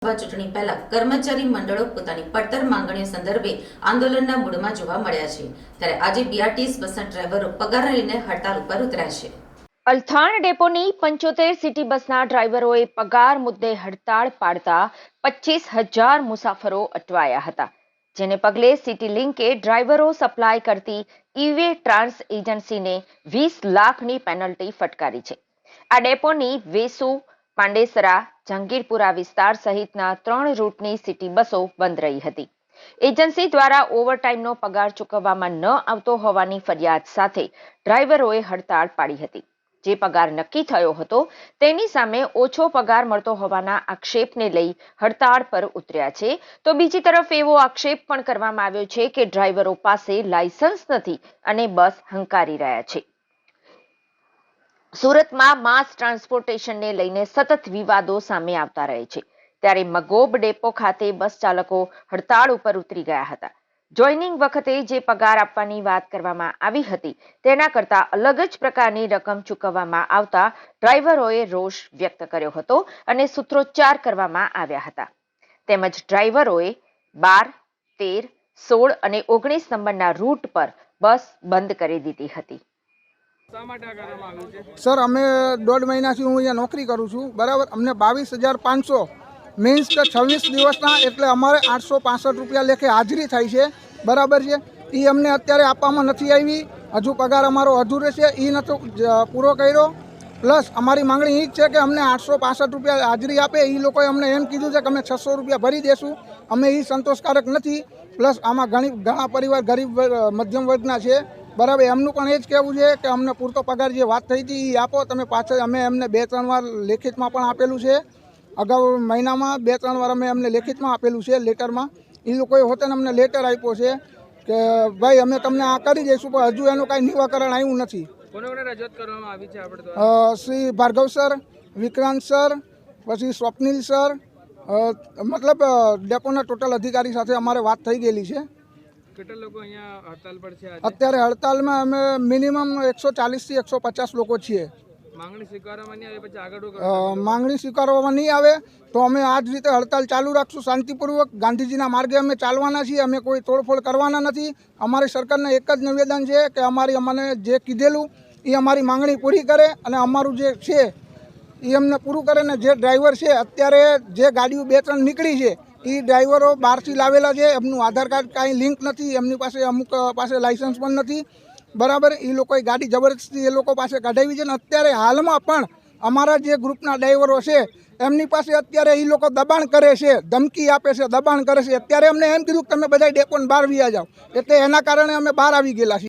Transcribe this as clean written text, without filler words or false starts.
ચૂંટણી પહેલા કર્મચારી મંડળો પોતાની પડતર માંગણીઓ સંદર્ભે આંદોલનના મૂડમાં જોવા મળ્યા છે, ત્યારે આજે બીઆરટીએસ બસના ડ્રાઈવરો પગાર લઈને હડતાળ ઉપર ઉતર્યા છે. અલથાણ ડેપોની 75 સિટી બસના ડ્રાઈવરોએ પગાર મુદ્દે હડતાળ પાડતા 25,000 મુસાફરો અટવાયા હતા, જેને પગલે સિટી લિંકે ડ્રાઈવરો સપ્લાય કરતી ઈવે ટ્રાન્સ એજન્સીને 20 લાખની પેનલ્ટી ફટકારી છે. આ ડેપોની વેસુ, પાંડેસરા, જહાંગીરપુરા વિસ્તાર સહિતના 3 રૂટની સિટી બસો બંધ રહી હતી. એજન્સી દ્વારા ઓવરટાઈમનો પગાર ચૂકવવામાં ન આવતો હોવાની ફરિયાદ સાથે ડ્રાઈવરોએ હડતાળ પાડી હતી. જે પગાર નક્કી થયો હતો તેની સામે ઓછો પગાર મળતો હોવાના આક્ષેપને લઈ હડતાળ પર ઉતર્યા છે, તો બીજી તરફ એવો આક્ષેપ પણ કરવામાં આવ્યો છે કે ડ્રાઈવરો પાસે લાયસન્સ નથી અને બસ હંકારી રહ્યા છે. સુરતમાં માસ ટ્રાન્સપોર્ટેશનને લઈને સતત વિવાદો સામે આવતા રહે છે, ત્યારે મગોબ ડેપો ખાતે બસ ચાલકો હડતાળ ઉપર ઉતરી ગયા હતા. જોઈનિંગ વખતે જે પગાર આપવાની વાત કરવામાં આવી હતી તેના કરતા અલગ જ પ્રકારની રકમ ચૂકવવામાં આવતા ડ્રાઈવરોએ રોષ વ્યક્ત કર્યો હતો અને સૂત્રોચ્ચાર કરવામાં આવ્યા હતા. તેમજ ડ્રાઈવરોએ 12, 13, 16 અને 19 નંબરના રૂટ પર બસ બંધ કરી દીધી હતી. સર, અમે 1.5 મહિનાથી હું અહીંયા નોકરી કરું છું, બરાબર. અમને 22,500 મીન્સ કે 26 દિવસના, એટલે અમારે 865 રૂપિયા લેખે હાજરી થાય છે, બરાબર છે. એ અમને અત્યારે આપવામાં નથી આવી. હજુ પગાર અમારો અધૂરો છે, એ નતો પૂરો કર્યો. પ્લસ અમારી માંગણી એ જ છે કે અમને 865 રૂપિયા હાજરી આપે. એ લોકોએ અમને એમ કીધું છે કે અમે 600 રૂપિયા ભરી દેશું. અમે એ સંતોષકારક નથી. પ્લસ આમાં ઘણા પરિવાર ગરીબ મધ્યમ વર્ગના છે, બરાબર. એમનું પણ એ જ કહેવું છે કે અમને પૂરતો પગાર જે વાત થઈ હતી એ આપો તમે પાછળ. અમે એમને 2-3 વાર લેખિતમાં પણ આપેલું છે. અગાઉ મહિનામાં 2-3 વાર અમે એમને લેખિતમાં આપેલું છે, લેટરમાં. એ લોકોએ હોતે અમને લેટર આપ્યો છે કે ભાઈ અમે તમને આ કરી દઈશું, પણ હજુ એનું કાંઈ નિવાકરણ આવ્યું નથી. શ્રી ભાર્ગવ સર, વિક્રાંત સર, પછી સ્વપ્નિલ સર, મતલબ ડેપોના ટોટલ અધિકારી સાથે અમારે વાત થઈ ગયેલી છે. કેટલા લોકો અહીંયા હડતાલ પર છે? અત્યારે હડતાલમાં અમે મિનિમમ 140 થી 150 લોકો છીએ. માંગણી સ્વીકારવામાં નહીં આવે પછી આગળ માંગણી સ્વીકારવામાં નહીં આવે તો અમે આ જ રીતે હડતાલ ચાલુ રાખશું શાંતિપૂર્વક. ગાંધીજીના માર્ગે અમે ચાલવાના છીએ. અમે કોઈ તોડફોડ કરવાના નથી. અમારી સરકારને એક જ નિવેદન છે કે અમને જે કીધેલું એ અમારી માંગણી પૂરી કરે અને અમારું જે છે એ અમને પૂરું કરે. ને જે ડ્રાઈવર છે અત્યારે જે ગાડીઓ 2-3 નીકળી છે એ ડ્રાઈવરો બહારથી લાવેલા છે. એમનું આધાર કાર્ડ કાંઈ લિંક નથી, એમની પાસે અમુક પાસે લાયસન્સ પણ નથી, બરાબર. એ લોકોએ ગાડી જબરદસ્તી એ લોકો પાસે કઢાવી છે. ને અત્યારે હાલમાં પણ અમારા જે ગ્રુપના ડ્રાઈવરો છે એમની પાસે અત્યારે એ લોકો દબાણ કરે છે, ધમકી આપે છે, દબાણ કરે છે. અત્યારે અમને એમ કીધું કે તમે બધા ડેપોને બહાર વ્યા જાઓ, એટલે એના કારણે અમે બહાર આવી ગયેલા છીએ.